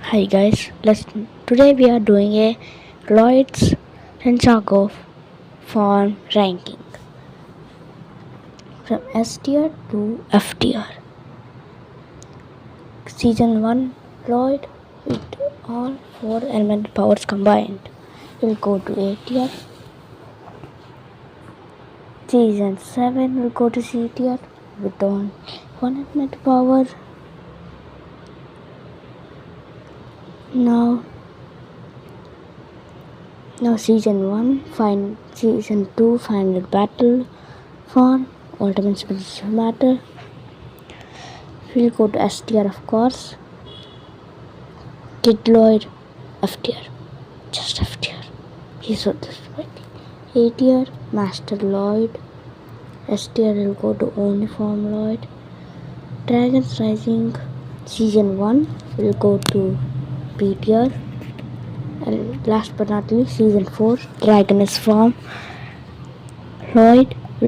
Hi guys, today we are doing a Lloyd's Santiago form ranking from S tier to F tier. Season 1 Lloyd with all 4 element powers combined will go to A tier. Season 7 will go to C tier with only 1 element power. Now season 2 final battle for ultimate spiritual matter will go to S tier, of course. Kid Lloyd F tier, just F tier. He's so disappointing. A tier Master Lloyd. S tier will go to only form Lloyd. Dragons Rising season 1 will go to B tier. And last but not least, season 4 Dragoness form Lloyd